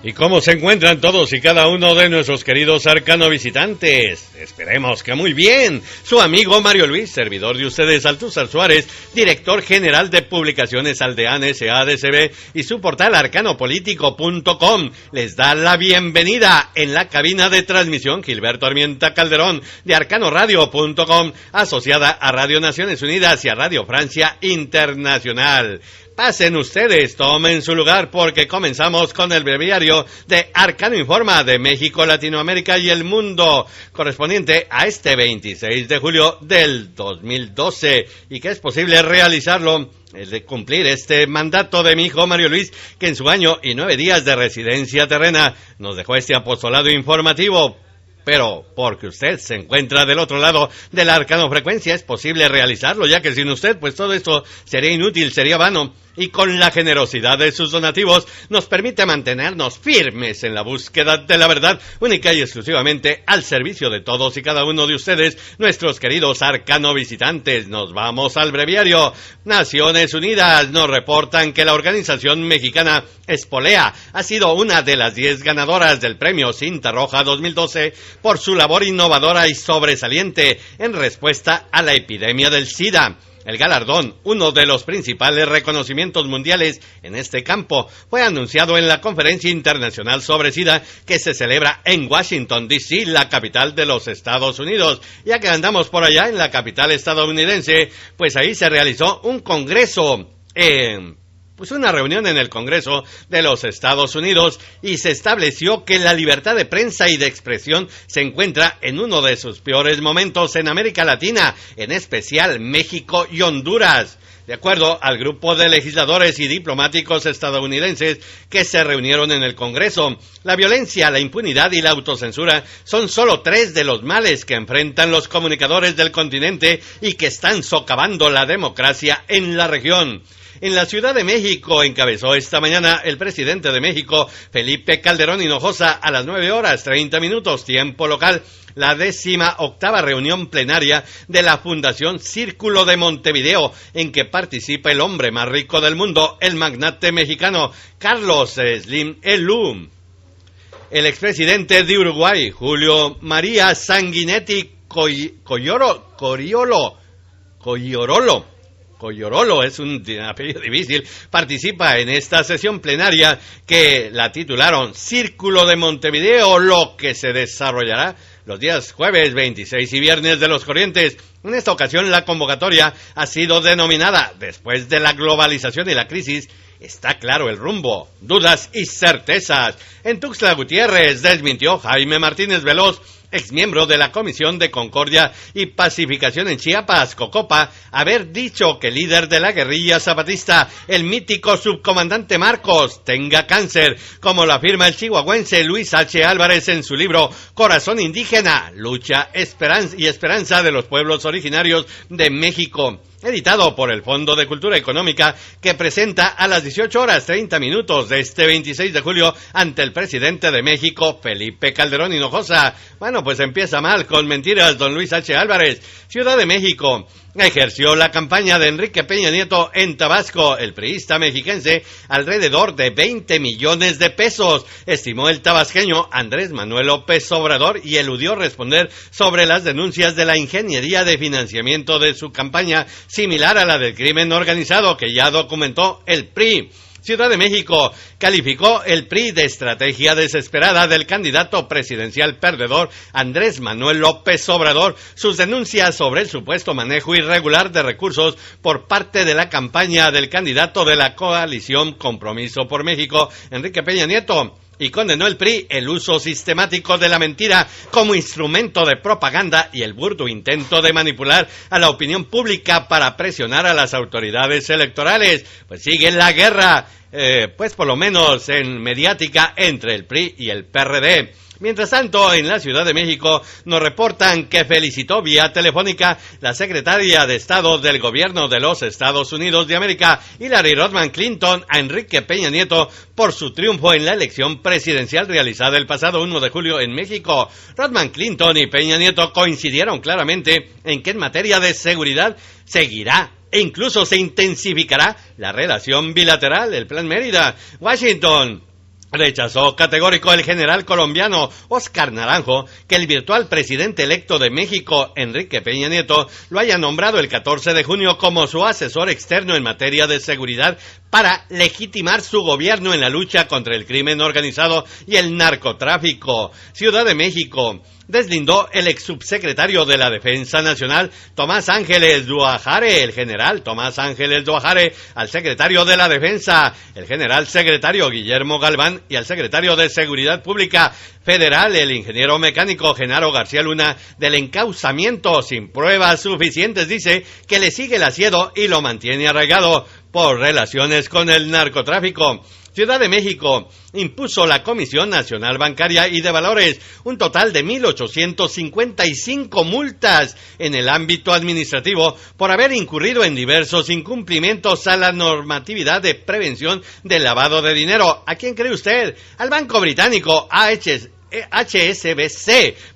¿Y cómo se encuentran todos y cada uno de nuestros queridos Arcano visitantes? Esperemos que muy bien. Su amigo Mario Luis, servidor de ustedes, Altúzar Suárez, director general de Publicaciones Aldeana SADCB y su portal arcanopolitico.com, les da la bienvenida en la cabina de transmisión Gilberto Armienta Calderón de arcanoradio.com, asociada a Radio Naciones Unidas y a Radio Francia Internacional. Pasen ustedes, tomen su lugar porque comenzamos con el breviario de Arcano Informa de México, Latinoamérica y el mundo, correspondiente a este 26 de julio del 2012, y que es posible realizarlo, es de cumplir este mandato de mi hijo Mario Luis, que en su año y 9 días de residencia terrena nos dejó este apostolado informativo. Pero porque usted se encuentra del otro lado de la Arcano Frecuencia, es posible realizarlo, ya que sin usted, pues todo esto sería inútil, sería vano. Y con la generosidad de sus donativos nos permite mantenernos firmes en la búsqueda de la verdad, única y exclusivamente al servicio de todos y cada uno de ustedes, nuestros queridos Arcano visitantes. Nos vamos al breviario. Naciones Unidas nos reportan que la organización mexicana Espolea ha sido una de las 10 ganadoras del premio Cinta Roja 2012 por su labor innovadora y sobresaliente en respuesta a la epidemia del SIDA. El galardón, uno de los principales reconocimientos mundiales en este campo, fue anunciado en la Conferencia Internacional sobre SIDA que se celebra en Washington, D.C., la capital de los Estados Unidos. Ya que andamos por allá en la capital estadounidense, pues ahí se realizó un congreso una reunión en el Congreso de los Estados Unidos, y se estableció que la libertad de prensa y de expresión se encuentra en uno de sus peores momentos en América Latina, en especial México y Honduras. De acuerdo al grupo de legisladores y diplomáticos estadounidenses que se reunieron en el Congreso, la violencia, la impunidad y la autocensura son solo 3 de los males que enfrentan los comunicadores del continente y que están socavando la democracia en la región. En la Ciudad de México encabezó esta mañana el presidente de México, Felipe Calderón Hinojosa, a las 9:30 tiempo local, la 18ª reunión plenaria de la Fundación Círculo de Montevideo, en que participa el hombre más rico del mundo, el magnate mexicano Carlos Slim Elú. El expresidente de Uruguay, Julio María Sanguinetti Collorolo, es un apellido difícil, participa en esta sesión plenaria que la titularon Círculo de Montevideo, lo que se desarrollará los días jueves 26 y viernes de los corrientes. En esta ocasión la convocatoria ha sido denominada Después de la globalización y la crisis, está claro el rumbo, dudas y certezas. En Tuxtla Gutiérrez desmintió Jaime Martínez Veloz, exmiembro de la Comisión de Concordia y Pacificación en Chiapas, Cocopa, haber dicho que el líder de la guerrilla zapatista, el mítico subcomandante Marcos, tenga cáncer, como lo afirma el chihuahuense Luis H. Álvarez en su libro Corazón Indígena, Lucha, Esperanza y Esperanza de los Pueblos Originarios de México, editado por el Fondo de Cultura Económica, que presenta a las 18:30 de este 26 de julio ante el presidente de México, Felipe Calderón Hinojosa. Bueno, pues empieza mal con mentiras don Luis H. Álvarez. Ciudad de México ejerció la campaña de Enrique Peña Nieto en Tabasco, el priista mexiquense, alrededor de 20 millones de pesos, estimó el tabasqueño Andrés Manuel López Obrador, y eludió responder sobre las denuncias de la ingeniería de financiamiento de su campaña, similar a la del crimen organizado que ya documentó el PRI. Ciudad de México calificó el PRI de estrategia desesperada del candidato presidencial perdedor Andrés Manuel López Obrador, sus denuncias sobre el supuesto manejo irregular de recursos por parte de la campaña del candidato de la coalición Compromiso por México, Enrique Peña Nieto, y condenó el PRI el uso sistemático de la mentira como instrumento de propaganda y el burdo intento de manipular a la opinión pública para presionar a las autoridades electorales. Pues sigue la guerra, pues por lo menos en mediática, entre el PRI y el PRD. Mientras tanto, en la Ciudad de México nos reportan que felicitó vía telefónica la secretaria de Estado del Gobierno de los Estados Unidos de América, Hillary Rodham Clinton, a Enrique Peña Nieto por su triunfo en la elección presidencial realizada el pasado 1 de julio en México. Rodham Clinton y Peña Nieto coincidieron claramente en que en materia de seguridad seguirá e incluso se intensificará la relación bilateral, el Plan Mérida. Washington Rechazó categórico el general colombiano Óscar Naranjo que el virtual presidente electo de México, Enrique Peña Nieto, lo haya nombrado el 14 de junio como su asesor externo en materia de seguridad para legitimar su gobierno en la lucha contra el crimen organizado y el narcotráfico. Ciudad de México. Deslindó el ex subsecretario de la Defensa Nacional, Tomás Ángeles Duajare, el general Tomás Ángeles Duajare, al secretario de la Defensa, el general secretario Guillermo Galván, y al secretario de Seguridad Pública Federal, el ingeniero mecánico Genaro García Luna, del encauzamiento sin pruebas suficientes. Dice que le sigue el asiedo y lo mantiene arraigado por relaciones con el narcotráfico. Ciudad de México impuso la Comisión Nacional Bancaria y de Valores un total de 1,855 multas en el ámbito administrativo por haber incurrido en diversos incumplimientos a la normatividad de prevención del lavado de dinero. ¿A quién cree usted? Al banco británico HSBC,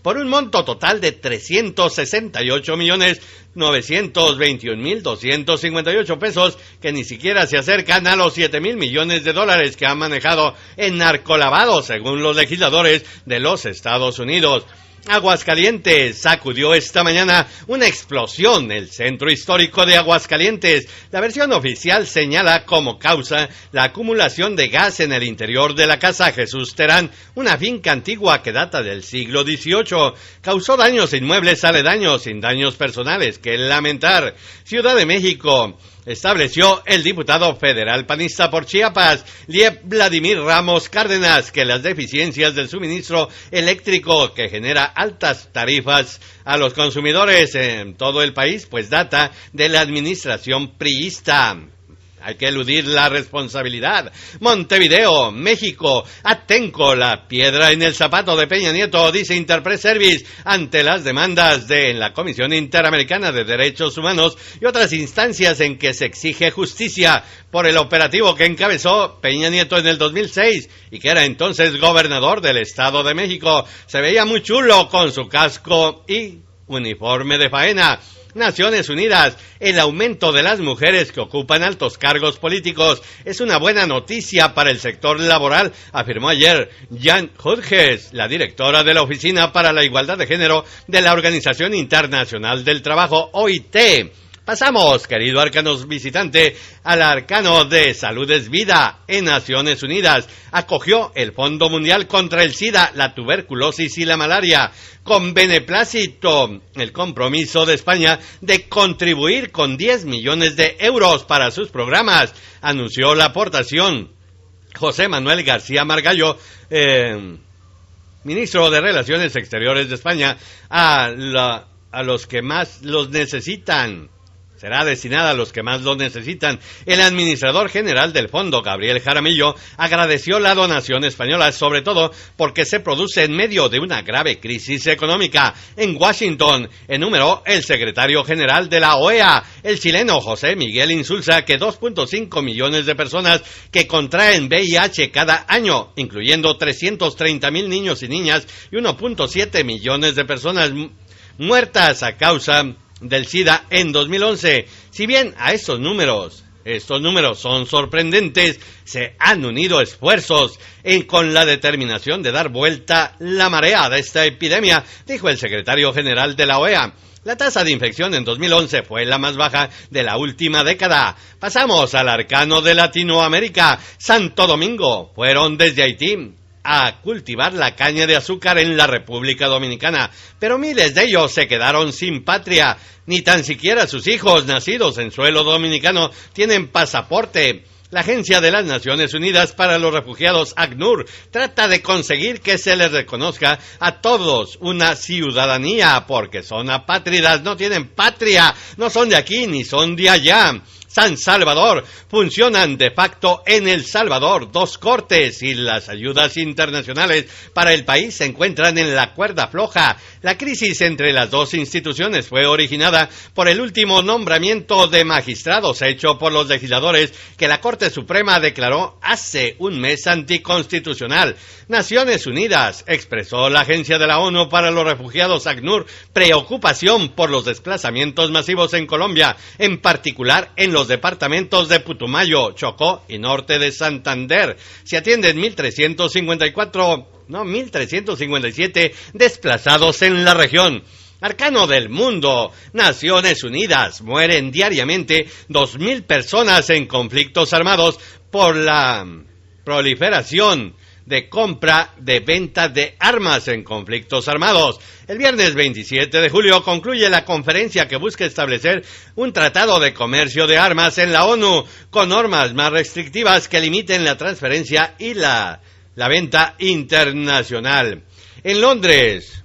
por un monto total de 368.921.258 pesos, que ni siquiera se acercan a los 7,000 millones de dólares que han manejado en narcolavado, según los legisladores de los Estados Unidos. Aguascalientes sacudió esta mañana una explosión el centro histórico de Aguascalientes. La versión oficial señala como causa la acumulación de gas en el interior de la casa Jesús Terán, una finca antigua que data del siglo XVIII. Causó daños inmuebles aledaños sin daños personales que lamentar. Ciudad de México. Estableció el diputado federal panista por Chiapas, Liev Vladimir Ramos Cárdenas, que las deficiencias del suministro eléctrico que genera altas tarifas a los consumidores en todo el país, pues data de la administración priista. Hay que eludir la responsabilidad. Montevideo, México. Atenco, la piedra en el zapato de Peña Nieto, dice Interpress Service, ante las demandas de la Comisión Interamericana de Derechos Humanos y otras instancias en que se exige justicia por el operativo que encabezó Peña Nieto en el 2006 y que era entonces gobernador del Estado de México. Se veía muy chulo con su casco y uniforme de faena. Naciones Unidas, el aumento de las mujeres que ocupan altos cargos políticos es una buena noticia para el sector laboral, afirmó ayer Jan Hodges, la directora de la Oficina para la Igualdad de Género de la Organización Internacional del Trabajo, OIT. Pasamos, querido arcanos visitante, al arcano de Salud es Vida. En Naciones Unidas acogió el Fondo Mundial contra el SIDA, la tuberculosis y la malaria, con beneplácito el compromiso de España de contribuir con 10 millones de euros para sus programas, anunció la aportación José Manuel García Margallo, ministro de Relaciones Exteriores de España, a los que más los necesitan. Será destinada a los que más lo necesitan. El administrador general del fondo, Gabriel Jaramillo, agradeció la donación española, sobre todo porque se produce en medio de una grave crisis económica. En Washington, enumeró el secretario general de la OEA, el chileno José Miguel Insulza, que 2.5 millones de personas que contraen VIH cada año, incluyendo 330,000 niños y niñas, y 1.7 millones de personas muertas a causa del SIDA en 2011. Si bien a estos números son sorprendentes, se han unido esfuerzos con la determinación de dar vuelta la marea de esta epidemia, dijo el secretario general de la OEA. La tasa de infección en 2011 fue la más baja de la última década. Pasamos al arcano de Latinoamérica. Santo Domingo. Fueron desde Haití a cultivar la caña de azúcar en la República Dominicana, pero miles de ellos se quedaron sin patria. Ni tan siquiera sus hijos nacidos en suelo dominicano tienen pasaporte. La Agencia de las Naciones Unidas para los Refugiados, ACNUR, trata de conseguir que se les reconozca a todos una ciudadanía, porque son apátridas, no tienen patria, no son de aquí ni son de allá. San Salvador. Funcionan de facto en El Salvador 2 cortes y las ayudas internacionales para el país se encuentran en la cuerda floja. La crisis entre las dos instituciones fue originada por el último nombramiento de magistrados hecho por los legisladores que la Corte Suprema declaró hace un mes anticonstitucional. Naciones Unidas expresó la Agencia de la ONU para los Refugiados, ACNUR, preocupación por los desplazamientos masivos en Colombia, en particular en los los departamentos de Putumayo, Chocó y norte de Santander. Se atienden 1,357 desplazados en la región. Arcano del mundo, Naciones Unidas, mueren diariamente 2,000 personas en conflictos armados por la proliferación de compra de venta de armas en conflictos armados. El viernes 27 de julio concluye la conferencia que busca establecer un tratado de comercio de armas en la ONU con normas más restrictivas que limiten la transferencia y la venta internacional. En Londres,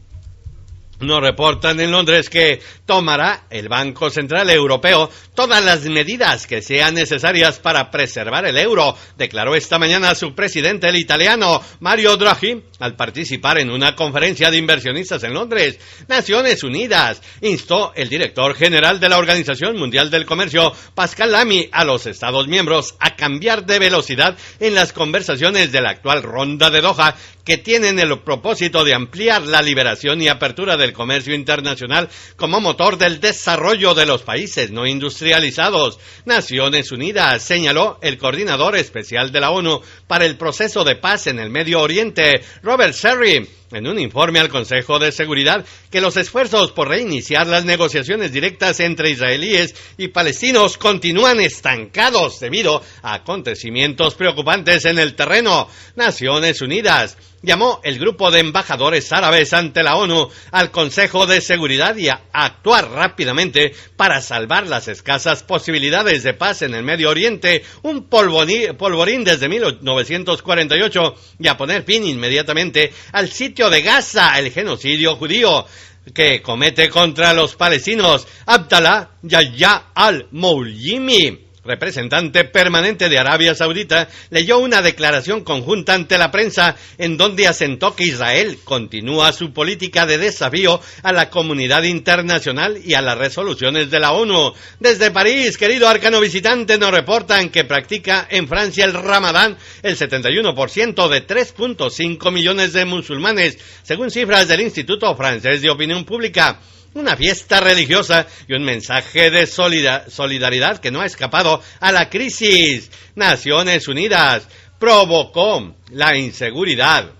nos reportan en Londres que tomará el Banco Central Europeo todas las medidas que sean necesarias para preservar el euro, declaró esta mañana su presidente, el italiano Mario Draghi, al participar en una conferencia de inversionistas en Londres. Naciones Unidas instó el director general de la Organización Mundial del Comercio, Pascal Lamy, a los Estados miembros a cambiar de velocidad en las conversaciones de la actual ronda de Doha, que tienen el propósito de ampliar la liberación y apertura del comercio internacional como motor del desarrollo de los países no industrializados. Naciones Unidas, señaló el coordinador especial de la ONU para el proceso de paz en el Medio Oriente, Robert Serry, en un informe al Consejo de Seguridad, que los esfuerzos por reiniciar las negociaciones directas entre israelíes y palestinos continúan estancados debido a acontecimientos preocupantes en el terreno. Naciones Unidas llamó el grupo de embajadores árabes ante la ONU al Consejo de Seguridad y a actuar rápidamente para salvar las escasas posibilidades de paz en el Medio Oriente, un polvorín desde 1948, y a poner fin inmediatamente al sitio de Gaza, el genocidio judío que comete contra los palestinos Abdallah Yahya al-Moulimi. Representante permanente de Arabia Saudita, leyó una declaración conjunta ante la prensa en donde asentó que Israel continúa su política de desafío a la comunidad internacional y a las resoluciones de la ONU. Desde París, querido arcano visitante, nos reportan que practica en Francia el Ramadán el 71% de 3.5 millones de musulmanes, según cifras del Instituto Francés de Opinión Pública. Una fiesta religiosa y un mensaje de solidaridad que no ha escapado a la crisis. Naciones Unidas provocó la inseguridad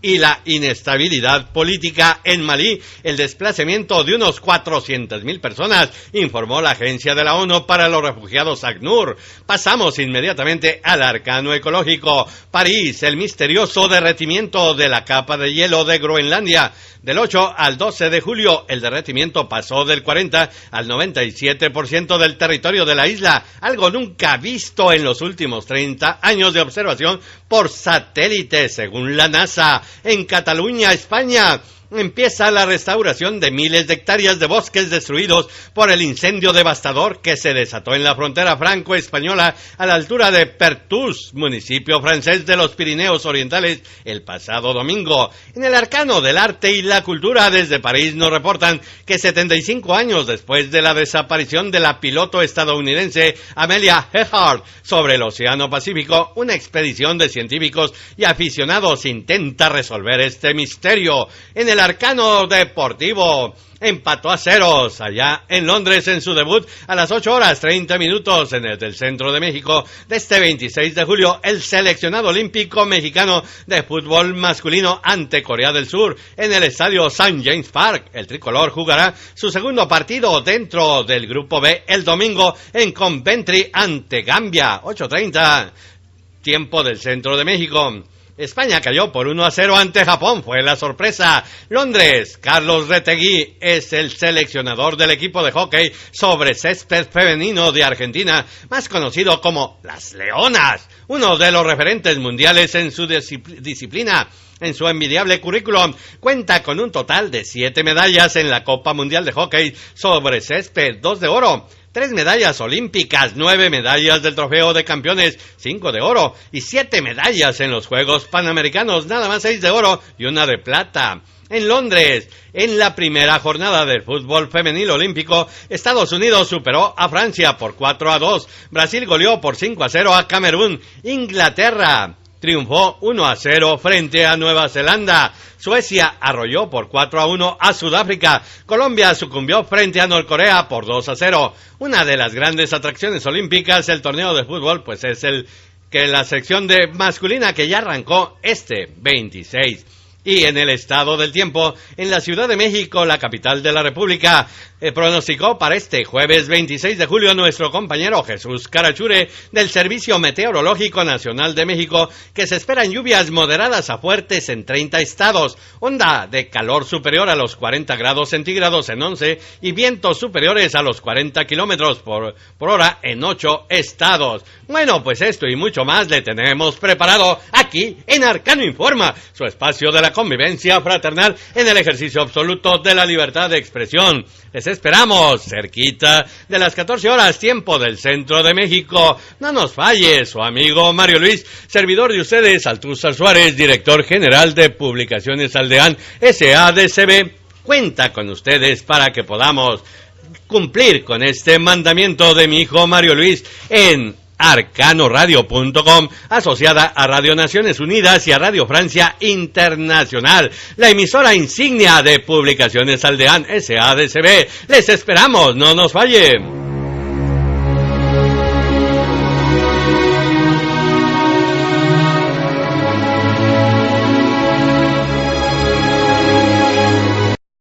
y la inestabilidad política en Malí, el desplazamiento de unos 400,000 personas, informó la Agencia de la ONU para los Refugiados ACNUR. Pasamos inmediatamente al arcano ecológico. París, el misterioso derretimiento de la capa de hielo de Groenlandia. Del 8 al 12 de julio, el derretimiento pasó del 40 al 97% del territorio de la isla, algo nunca visto en los últimos 30 años de observación por satélite, según la NASA. En Cataluña, España, empieza la restauración de miles de hectáreas de bosques destruidos por el incendio devastador que se desató en la frontera franco-española a la altura de Pertús, municipio francés de los Pirineos Orientales, el pasado domingo. En el arcano del arte y la cultura, desde París nos reportan que 75 años después de la desaparición de la piloto estadounidense Amelia Earhart sobre el Océano Pacífico, una expedición de científicos y aficionados intenta resolver este misterio. En el arcano deportivo, empató a ceros allá en Londres en su debut a las 8:30 en el centro de México de este 26 de julio el seleccionado olímpico mexicano de fútbol masculino ante Corea del Sur en el estadio St. James Park. El tricolor jugará su segundo partido dentro del grupo B el domingo en Coventry ante Gambia, 8:30 tiempo del centro de México. España cayó por 1-0 ante Japón, fue la sorpresa. Londres, Carlos Retegui es el seleccionador del equipo de hockey sobre césped femenino de Argentina, más conocido como las Leonas, uno de los referentes mundiales en su disciplina. En su envidiable currículum, cuenta con un total de 7 medallas en la Copa Mundial de Hockey sobre césped, 2 de oro, 3 medallas olímpicas, 9 medallas del Trofeo de Campeones, 5 de oro, y 7 medallas en los Juegos Panamericanos, nada más 6 de oro y 1 de plata. En Londres, en la primera jornada del fútbol femenil olímpico, Estados Unidos superó a Francia por 4-2, Brasil goleó por 5-0 a Camerún, Inglaterra triunfó 1-0 frente a Nueva Zelanda. Suecia arrolló por 4-1 a Sudáfrica. Colombia sucumbió frente a Norcorea por 2-0. Una de las grandes atracciones olímpicas del torneo de fútbol, pues es la sección de masculina que ya arrancó este 26. Y en el estado del tiempo, en la Ciudad de México, la capital de la República, pronosticó para este jueves 26 de julio nuestro compañero Jesús Carachure del Servicio Meteorológico Nacional de México que se esperan lluvias moderadas a fuertes en 30 estados, onda de calor superior a los 40 grados centígrados en 11 y vientos superiores a los 40 kilómetros por hora en 8 estados. Bueno, pues esto y mucho más le tenemos preparado aquí en Arcano Informa, su espacio de la convivencia fraternal en el ejercicio absoluto de la libertad de expresión. Les esperamos cerquita de las 14 horas, tiempo del centro de México. No nos falle, su amigo Mario Luis, servidor de ustedes, Altúzar Suárez, director general de Publicaciones Aldeán SADCB, cuenta con ustedes para que podamos cumplir con este mandamiento de mi hijo Mario Luis en arcanoradio.com, asociada a Radio Naciones Unidas y a Radio Francia Internacional, la emisora insignia de Publicaciones Aldeán SADCB. Les esperamos, no nos falle.